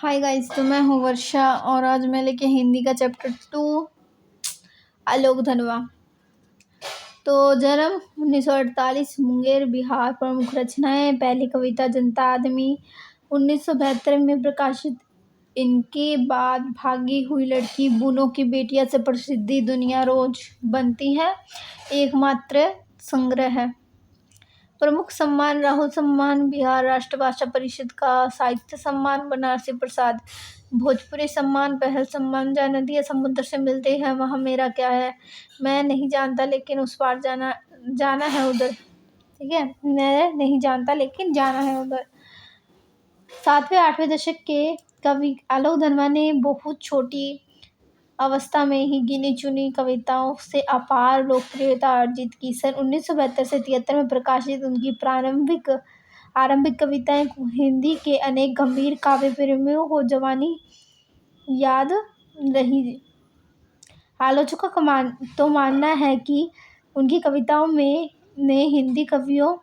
Hi guys, तो मैं हूँ वर्षा और आज मैं लेके हिंदी का चैप्टर 2 आलोक धनवा। तो जन्म 1948 मुंगेर बिहार। प्रमुख रचनाएं। पहली कविता जनता आदमी 1972 में प्रकाशित। इनके बाद भागी हुई लड़की, बूनों की बेटियां से प्रसिद्धि, दुनिया रोज बनती है, एकमात्र संग्रह है। प्रमुख सम्मान। राहुल सम्मान बिहार राष्ट्र भाषा परिषद का। साहित्य सम्मान बनारसी प्रसाद। भोजपुरी सम्मान। पहल सम्मान। जहाँ नदियाँ समुद्र से मिलते हैं वहाँ मेरा क्या है। मैं नहीं जानता लेकिन उस पार जाना जाना है उधर। ठीक है, मैं नहीं जानता लेकिन जाना है उधर। 7वें-8वें दशक के कवि आलोक धनवा ने बहुत छोटी अवस्था में ही गिनी चुनी कविताओं से अपार लोकप्रियता अर्जित की। सन 1972 से 73 में प्रकाशित उनकी आरंभिक कविताएं हिंदी के अनेक गंभीर काव्य प्रेमियों को जवानी याद रही। आलोचकों का तो मानना है कि उनकी कविताओं ने हिंदी कवियों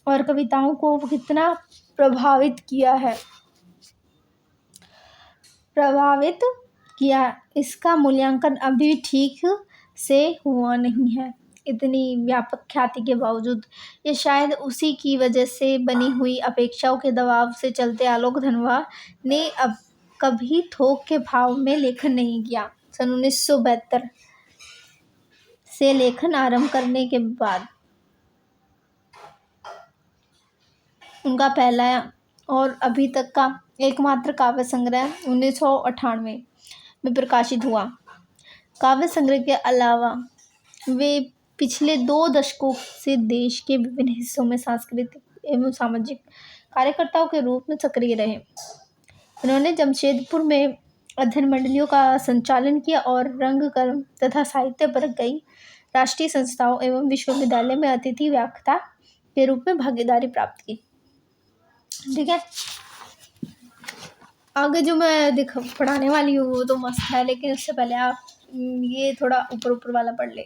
और कविताओं को कितना प्रभावित किया, इसका मूल्यांकन अभी ठीक से हुआ नहीं है। इतनी व्यापक ख्याति के बावजूद ये शायद उसी की वजह से बनी हुई अपेक्षाओं के दबाव से चलते आलोक धनवा ने अब कभी थोक के भाव में लेखन नहीं किया। सन 1972 से लेखन आरंभ करने के बाद उनका पहला और अभी तक का एकमात्र काव्य संग्रह 1998 में प्रकाशित हुआ। काव्य संग्रह के अलावा वे पिछले 2 दशकों से देश के विभिन्न हिस्सों में सांस्कृतिक एवं सामाजिक कार्यकर्ताओं के रूप में सक्रिय रहे। उन्होंने जमशेदपुर में अध्ययन मंडलियों का संचालन किया और रंगकर्म तथा साहित्य पर कई राष्ट्रीय संस्थाओं एवं विश्वविद्यालय में अतिथि वक्ता के रूप में भागीदारी प्राप्त की। ठीक है, आगे जो मैं पढ़ाने वाली हूँ वो तो मस्त है, लेकिन उससे पहले आप ये थोड़ा ऊपर वाला पढ़ ले।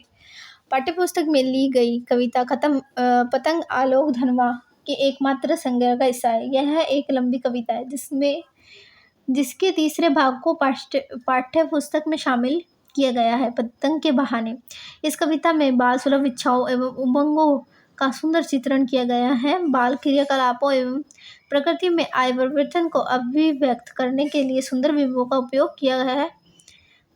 पाठ्यपुस्तक में ली गई कविता पतंग आलोक धनवा के एकमात्र संग्रह का हिस्सा है। यह एक लंबी कविता है जिसके तीसरे भाग को पाठ्यपुस्तक में शामिल किया गया है, पतंग के बहाने। इस कविता में बाल सुलभ इच्छाओं एवं उमंगों का सुंदर चित्रण किया गया है। बाल क्रियाकलापों एवं प्रकृति में आए परिवर्तन को अभिव्यक्त करने के लिए सुंदर बिंबों का उपयोग किया गया है।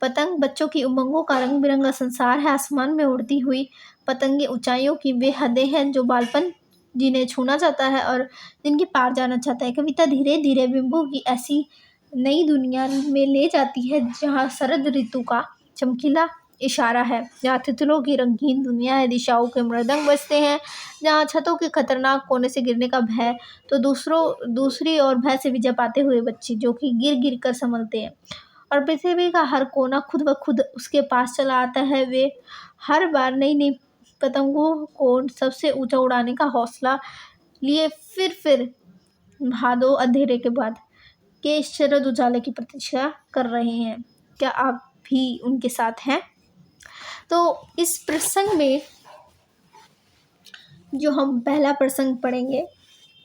पतंग बच्चों की उमंगों का रंग बिरंगा संसार है। आसमान में उड़ती हुई पतंगे ऊंचाइयों की वे हदें हैं जो बालपन जिन्हें छूना चाहता है और जिनके पार जाना चाहता है। कविता धीरे धीरे बिंबों की ऐसी नई दुनिया में ले जाती है जहाँ शरद ऋतु का चमकीला इशारा है, जहाँ तितलियों की रंगीन दुनिया है, दिशाओं के मृदंग बजते हैं, जहाँ छतों के खतरनाक कोने से गिरने का भय, तो दूसरी ओर भय से विजय पाते हुए बच्चे जो कि गिर गिर कर संभलते हैं और पृथ्वी का हर कोना खुद ब खुद उसके पास चला आता है। वे हर बार नई नई पतंगों को सबसे ऊंचा उड़ाने का हौसला लिए फिर भादो अंधेरे के बाद के शरद उजाले की प्रतीक्षा कर रहे हैं। क्या आप भी उनके साथ हैं? तो इस प्रसंग में जो हम पहला प्रसंग पढ़ेंगे,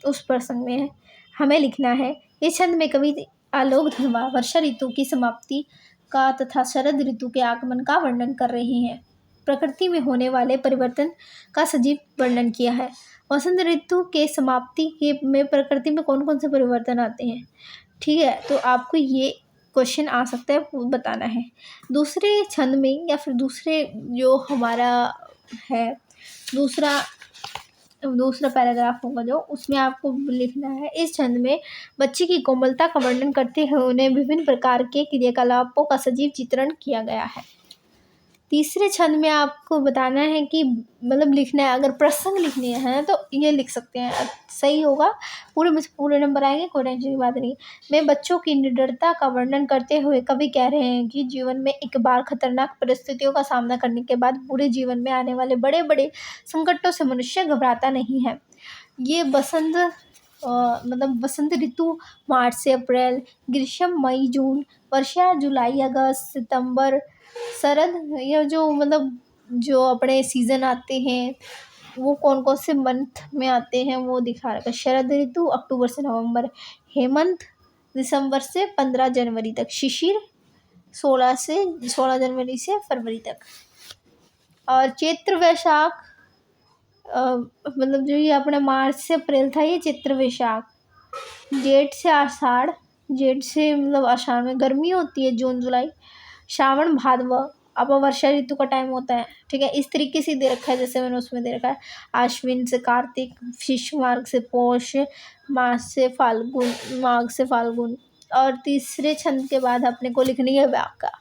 उस प्रसंग में हमें लिखना है। इस छंद में कवि आलोक धनवा वर्षा ऋतु की समाप्ति का तथा शरद ऋतु के आगमन का वर्णन कर रहे हैं। प्रकृति में होने वाले परिवर्तन का सजीव वर्णन किया है। वसंत ऋतु के समाप्ति में प्रकृति में कौन कौन से परिवर्तन आते हैं। ठीक है, तो आपको ये क्वेश्चन आ सकता है, बताना है। दूसरे छंद में या फिर दूसरे जो हमारा है दूसरा पैराग्राफ होगा जो, उसमें आपको लिखना है। इस छंद में बच्चे की कोमलता का वर्णन करते हुए उन्हें विभिन्न प्रकार के क्रियाकलापों का सजीव चित्रण किया गया है। तीसरे छंद में आपको बताना है कि लिखना है, अगर प्रसंग लिखने हैं तो ये लिख सकते हैं, सही होगा। पूरे में से पूरे नंबर आएंगे, कोई टेंशन की बात नहीं। में बच्चों की निडरता का वर्णन करते हुए कवि कह रहे हैं कि जीवन में एक बार खतरनाक परिस्थितियों का सामना करने के बाद पूरे जीवन में आने वाले बड़े बड़े संकटों से मनुष्य घबराता नहीं है। ये वसंत ऋतु मार्च से अप्रैल, ग्रीष्म मई जून, वर्षा जुलाई अगस्त सितंबर, शरद ये जो अपने सीजन आते हैं वो कौन कौन से मंथ में आते हैं वो दिखा रखा है। शरद ऋतु अक्टूबर से नवंबर, हेमंत दिसंबर से 15 जनवरी तक। शिशिर 16 जनवरी से फरवरी तक। और चैत्र वैशाख मतलब जो ये अपना मार्च से अप्रैल था, ये चैत्र वैशाख। जेठ से आषाढ़, जेठ से मतलब आषाढ़ में गर्मी होती है, जून जुलाई। श्रावण भादव अब वर्षा ऋतु का टाइम होता है, ठीक है। इस तरीके से दे रखा है जैसे मैंने उसमें दे रखा है। आश्विन से कार्तिक, शिशु मार्ग से पौष, माघ से फाल्गुन। और तीसरे छंद के बाद अपने को लिखनी है व्याख्या।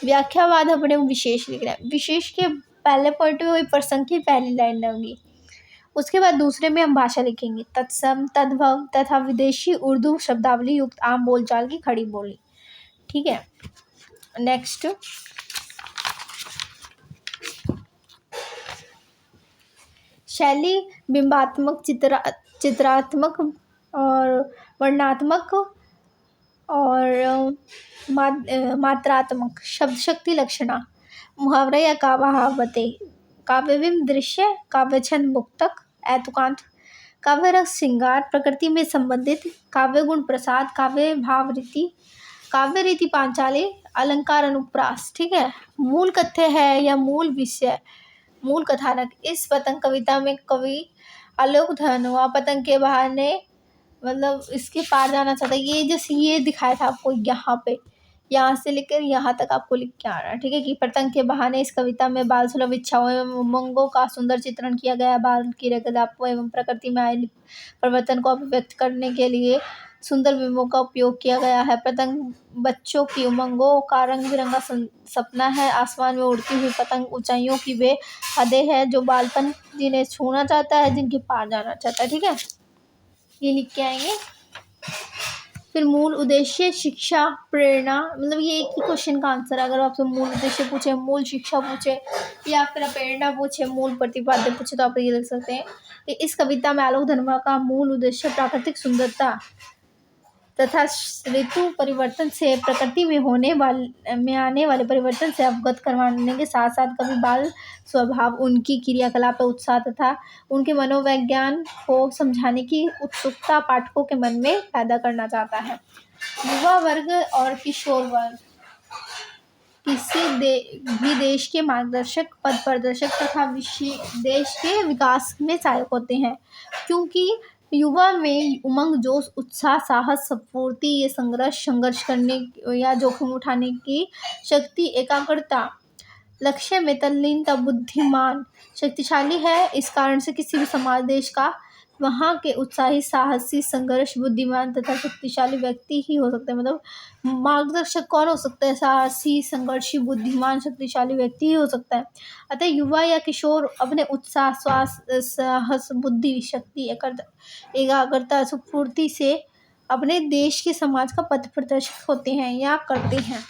व्याख्या बाद अपने को विशेष लिखना है। विशेष के पहले पॉइंट में वही प्रसंग की पहली लाइन होगी। उसके बाद दूसरे में हम भाषा लिखेंगे। तत्सम, तद्भव तथा विदेशी उर्दू शब्दावली युक्त आम बोलचाल की खड़ी बोली, ठीक है। नेक्स्ट, शैली बिंबात्मक, चित्रात्मक और वर्णात्मक और मात्रात्मक। शब्द शक्ति लक्षणा, मुहावरा या कहावतें। काव्यविम दृश्य, काव्य छंद मुक्तक, ऐतुकांत। काव्य रस श्रृंगार, प्रकृति में संबंधित। काव्य गुण प्रसाद, काव्य भाव रीति। काव्य रीति पांचाली, अलंकार अनुप्रास, ठीक है। मूल कथ्य है या मूल विषय, मूल कथानक। इस पतंग कविता में कवि आलोक धनवा पतंग के बहाने मतलब इसके पार जाना चाहता है। ये जैसे ये दिखाया था आपको, यहाँ पे यहाँ से लेकर यहाँ तक आपको लिख के आना है, ठीक है। कि पतंग के बहाने इस कविता में बाल सुलभ इच्छाओं एवं उमंगों का सुंदर चित्रण किया गया है। बाल की रंगदापों एवं प्रकृति में आए परिवर्तन को अभिव्यक्त करने के लिए सुंदर बिंबों का उपयोग किया गया है। पतंग बच्चों की उमंगों का रंग बिरंगा सपना है। आसमान में उड़ती हुई पतंग ऊंचाइयों की वे हदें हैं जो बालपन जिन्हें छूना चाहता है, जिनके पार जाना चाहता है, ठीक है। ये लिख के आएंगे। फिर मूल उद्देश्य, शिक्षा, प्रेरणा। मतलब ये एक ही क्वेश्चन का आंसर है। अगर आपसे मूल उद्देश्य पूछे, मूल शिक्षा पूछे या फिर प्रेरणा पूछे, मूल प्रतिपाद्य पूछे तो आप ये लिख सकते हैं कि इस कविता में आलोक धनवा का मूल उद्देश्य प्राकृतिक सुंदरता तथा ऋतु परिवर्तन से प्रकृति में आने वाले परिवर्तन से अवगत करवाने के साथ साथ कवि बाल स्वभाव, उनकी क्रियाकलाप, उत्साह तथा उनके मनोविज्ञान को समझाने की उत्सुकता पाठकों के मन में पैदा करना चाहता है। युवा वर्ग और किशोर वर्ग किसी भी देश के मार्गदर्शक, पथ प्रदर्शक तथा देश के विकास में सहायक होते हैं, क्योंकि युवा में उमंग, जोश, उत्साह, साहस, स्फूर्ति, ये संघर्ष करने या जोखिम उठाने की शक्ति, एकाग्रता, लक्ष्य में तल्लीनता, बुद्धिमान, शक्तिशाली है। इस कारण से किसी भी समाज, देश का वहाँ के उत्साही, साहसी, संघर्ष, बुद्धिमान तथा शक्तिशाली व्यक्ति ही हो सकते हैं। मतलब मार्गदर्शक कौन हो सकता है? साहसी, संघर्षी, बुद्धिमान, शक्तिशाली व्यक्ति ही हो सकता है। अतः युवा या किशोर अपने उत्साह, साहस, बुद्धि, शक्ति, एकाग्रता, स्फूर्ति से अपने देश के समाज का पथ प्रदर्शक होते हैं या करते हैं,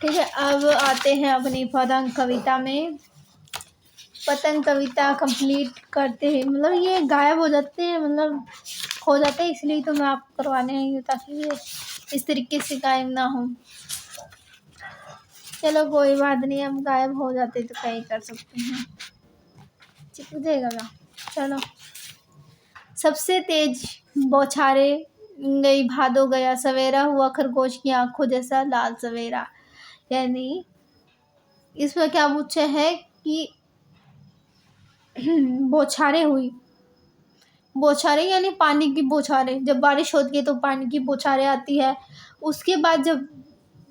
ठीक है। अब आते हैं अपनी पतंग कविता में। पतंग कविता कंप्लीट करते हैं, मतलब ये गायब हो जाते हैं, मतलब खो जाते हैं, इसलिए तो मैं आपको करवाने आई हूँ ताकि ये इस तरीके से गायब ना हो। चलो कोई बात नहीं, हम गायब हो जाते तो क्या ही कर सकते हैं, चिपक जाएगा ना। चलो, सबसे तेज बौछारे गई भादो गया, सवेरा हुआ खरगोश की आंखों जैसा लाल सवेरा। यानी इसमें क्या पूछा है कि बौछारें हुई, बौछारें यानी पानी की बौछारें। जब बारिश होती है तो पानी की बौछारें आती है। उसके बाद जब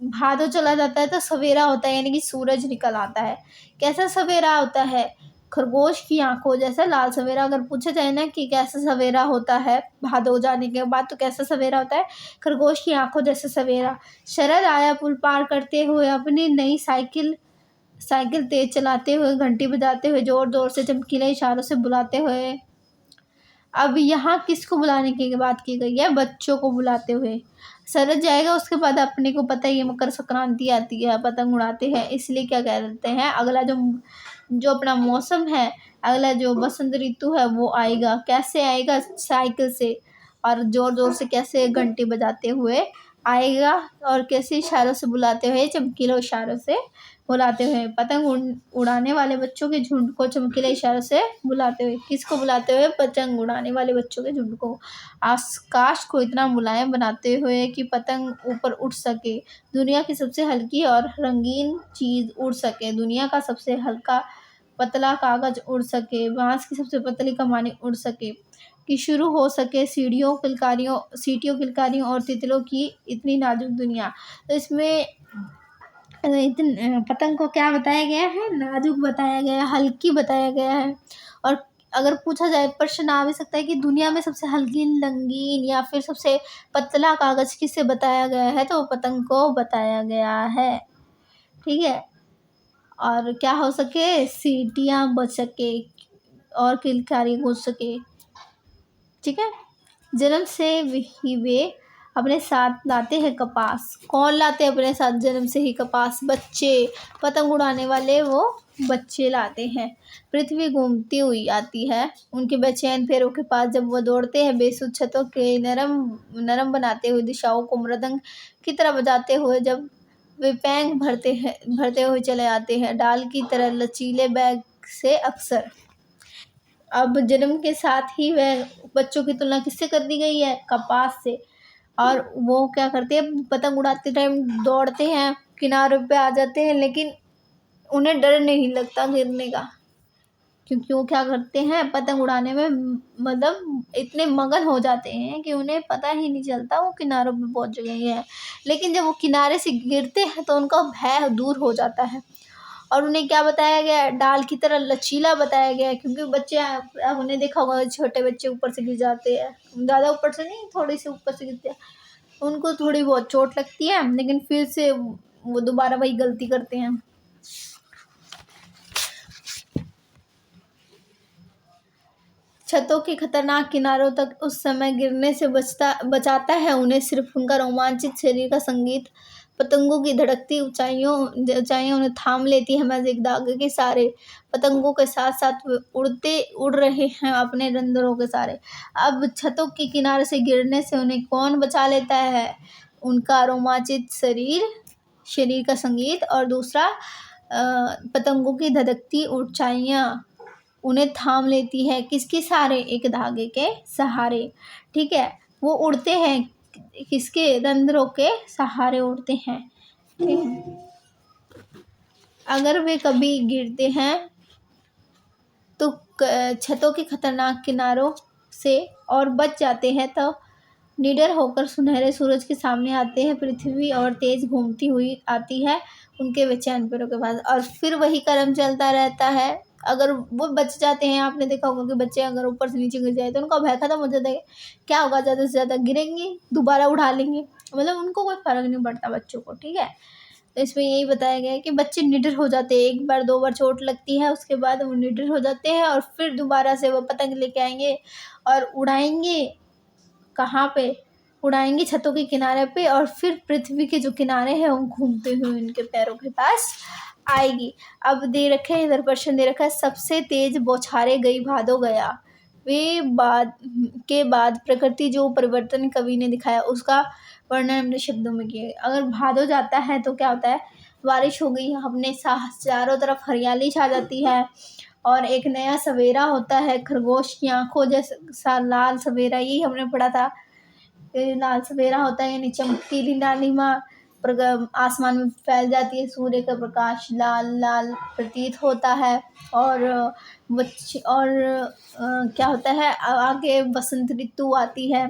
भादो चला जाता है तो सवेरा होता है, यानी कि सूरज निकल आता है। कैसा सवेरा होता है? खरगोश की आंखों जैसा लाल सवेरा। अगर पूछा जाए ना कि कैसा सवेरा होता है भादो जाने के बाद, तो कैसा सवेरा होता है? खरगोश की आंखों जैसा सवेरा। शरद आया पुल पार करते हुए, अपनी नई साइकिल तेज चलाते हुए, घंटी बजाते हुए, जोर जोर से चमकीले इशारों से बुलाते हुए। अब यहाँ किसको बुलाने की बात की गई है? बच्चों को बुलाते हुए। शरद जाएगा, उसके बाद अपने को पता ही है मकर संक्रांति आती है, पतंग उड़ाते हैं, इसलिए क्या कह देते हैं, अगला जो अपना मौसम है, अगला जो बसंत ऋतु है वो आएगा। कैसे आएगा? साइकिल से। और ज़ोर ज़ोर से कैसे घंटी बजाते हुए आएगा और कैसे इशारों से बुलाते हुए, चमकीले इशारों से बुलाते हुए। पतंग उड़ाने वाले बच्चों के झुंड को चमकीले इशारों से बुलाते हुए। किसको बुलाते हुए? पतंग उड़ाने वाले बच्चों के झुंड को। आकाश को इतना मुलायम बनाते हुए कि पतंग ऊपर उड़ सके। दुनिया की सबसे हल्की और रंगीन चीज़ उड़ सके। दुनिया का सबसे हल्का पतला कागज़ उड़ सके। बाँस की सबसे पतली कमानी उड़ सके। कि शुरू हो सके सीटियों, किलकारियों और तितलियों की इतनी नाजुक दुनिया। तो इसमें पतंग को क्या बताया गया है? नाजुक बताया गया है, हल्की बताया गया है। और अगर पूछा जाए, प्रश्न आ भी सकता है कि दुनिया में सबसे हल्की, रंगीन या फिर सबसे पतला कागज़ किसे बताया गया है? तो पतंग को बताया गया है। ठीक है। और क्या हो सके? सीटियाँ बज सके और किलकारी गूंज सके। ठीक है। जन्म से ही वे अपने साथ लाते हैं कपास। कौन लाते हैं अपने साथ जन्म से ही कपास? बच्चे। पतंग उड़ाने वाले वो बच्चे लाते हैं। पृथ्वी घूमती हुई आती है उनके बेचैन पैरों के पास। जब वो दौड़ते हैं बेसुध छतों के नरम बनाते हुए, दिशाओं को मृदंग की तरह बजाते हुए, जब वे पैंग भरते हुए चले आते हैं डाल की तरह लचीले बैग से अक्सर। अब जन्म के साथ ही वह बच्चों की तुलना किससे कर दी गई है? कपास से। और वो क्या करते हैं? पतंग उड़ाते टाइम दौड़ते हैं, किनारे पे आ जाते हैं, लेकिन उन्हें डर नहीं लगता गिरने का, क्योंकि वो क्या करते हैं? पतंग उड़ाने में मतलब इतने मगन हो जाते हैं कि उन्हें पता ही नहीं चलता वो किनारों पे पहुंच गए हैं। लेकिन जब वो किनारे से गिरते हैं तो उनका भय दूर हो जाता है। और उन्हें क्या बताया गया है? डाल की तरह लचीला बताया गया है, क्योंकि बच्चे, अब उन्हें देखा होगा, छोटे बच्चे ऊपर से गिर जाते हैं। ज़्यादा ऊपर से नहीं, थोड़ी सी ऊपर से गिरते हैं। उनको थोड़ी बहुत चोट लगती है, लेकिन फिर से वो दोबारा वही गलती करते हैं। छतों के खतरनाक किनारों तक उस समय गिरने से बचाता है उन्हें सिर्फ उनका रोमांचित शरीर का संगीत। पतंगों की धड़कती ऊंचाइयां उन्हें थाम लेती है महज एक धागे के सारे। पतंगों के साथ साथ वे उड़ रहे हैं अपने रंध्रों के सारे। अब छतों के किनारे से गिरने से उन्हें कौन बचा लेता है? उनका रोमांचित शरीर का संगीत, और दूसरा पतंगों की धधकती ऊंचाइयां उन्हें थाम लेती है। किसके सहारे? एक धागे के सहारे। ठीक है। वो उड़ते हैं किसके? रंध्रों के सहारे उड़ते हैं। ठीक है? अगर वे कभी गिरते हैं तो छतों के खतरनाक किनारों से और बच जाते हैं, तो निडर होकर सुनहरे सूरज के सामने आते हैं पृथ्वी, और तेज घूमती हुई आती है उनके बेचैन पैरों के पास। और फिर वही कर्म चलता रहता है। अगर वो बच जाते हैं, आपने देखा होगा कि बच्चे अगर ऊपर से नीचे गिर जाए तो उनका भय खत्म हो जाता है। क्या होगा? ज़्यादा से ज़्यादा गिरेंगे, दोबारा उठा लेंगे, मतलब उनको कोई फर्क नहीं पड़ता बच्चों को। ठीक है। तो इसमें यही बताया गया है कि बच्चे निडर हो जाते हैं। एक बार दो बार चोट लगती है, उसके बाद वो निडर हो जाते हैं और फिर दोबारा से वो पतंग लेके आएंगे और उड़ाएंगे। कहाँ पे? उड़ाएंगे छतों के किनारे पे, और फिर पृथ्वी के जो किनारे हैं वो घूमते हुए उनके पैरों के पास आएगी। अब दे रखे हैं इधर, प्रश्न दे रखा है, सबसे तेज बौछारे गई भादो गया। वे बाद प्रकृति जो परिवर्तन कवि ने दिखाया उसका वर्णन अपने शब्दों में किया। अगर भादो जाता है तो क्या होता है? बारिश हो गई, अपने चारों तरफ हरियाली छा जाती है और एक नया सवेरा होता है। खरगोश की आंखों जैसा लाल सवेरा, यही हमने पढ़ा था। लाल सवेरा होता है, यानी चमकीली लालिमा आसमान में फैल जाती है। सूर्य का प्रकाश लाल लाल प्रतीत होता है। और क्या होता है? आगे बसंत ऋतु आती है।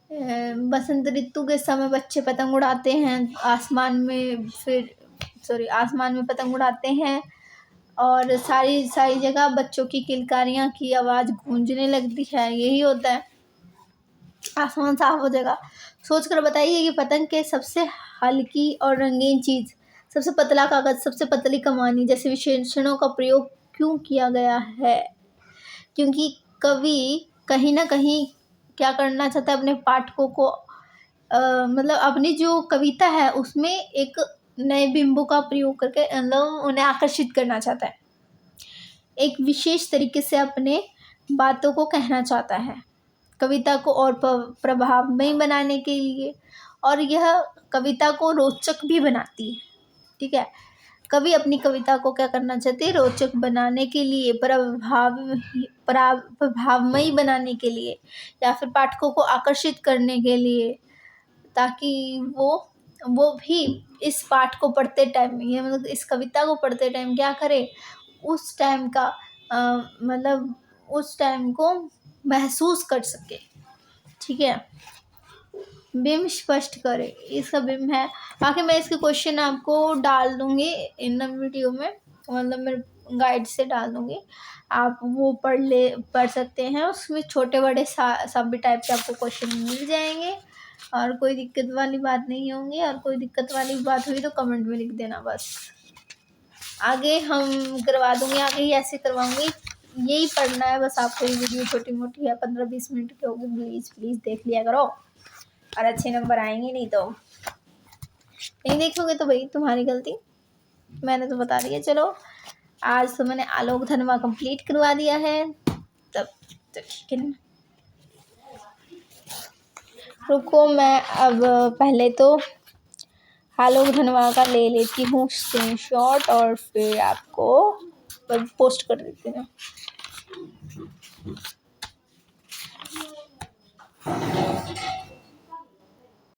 बसंत ऋतु के समय बच्चे पतंग उड़ाते हैं आसमान में पतंग उड़ाते हैं, और सारी जगह बच्चों की किलकारियाँ की आवाज़ गूंजने लगती है। यही होता है, आसमान साफ हो जाएगा। सोच कर बताइए कि पतंग के सबसे हल्की और रंगीन चीज़, सबसे पतला कागज़, सबसे पतली कमानी जैसे विशेषणों का प्रयोग क्यों किया गया है? क्योंकि कवि कहीं ना कहीं क्या करना चाहता है? अपने पाठकों को मतलब अपनी जो कविता है उसमें एक नए बिंबों का प्रयोग करके मतलब उन्हें आकर्षित करना चाहता है, एक विशेष तरीके से अपने बातों को कहना चाहता है। कविता को और प्रभावमयी बनाने के लिए, और यह कविता को रोचक भी बनाती है। ठीक है, कवि अपनी कविता को क्या करना चाहते हैं, रोचक बनाने के लिए, प्रभावमयी बनाने के लिए, या फिर पाठकों को आकर्षित करने के लिए, ताकि वो भी इस पाठ को पढ़ते टाइम, ये मतलब इस कविता को पढ़ते टाइम क्या करे, उस टाइम का मतलब उस टाइम को महसूस कर सके। ठीक है, बिंब स्पष्ट करे, इसका बिंब है। बाकी मैं इसके क्वेश्चन आपको डाल दूंगी इन वीडियो में, मतलब मेरे गाइड से डाल दूंगी, आप वो पढ़ सकते हैं। उसमें छोटे बड़े सभी टाइप के आपको क्वेश्चन मिल जाएंगे, और कोई दिक्कत वाली बात नहीं होंगी। और कोई दिक्कत वाली बात हुई तो कमेंट में लिख देना बस। आगे हम करवा दूंगी, आगे ही ऐसे करवाऊंगी, यही पढ़ना है बस आपको। ये वीडियो छोटी मोटी है, 15-20 मिनट की होगी, प्लीज़ देख लिया करो, और अच्छे नंबर आएंगे। नहीं देखोगे तो भाई तुम्हारी गलती, मैंने तो बता दिया। चलो, आज तो मैंने आलोक धनवा कंप्लीट करवा दिया है, तब तो ठीक है ना। रुको, मैं अब पहले तो आलोक धनवा का ले लेती हूँ स्क्रीनशॉट, और फिर आपको पोस्ट कर देती हूँ।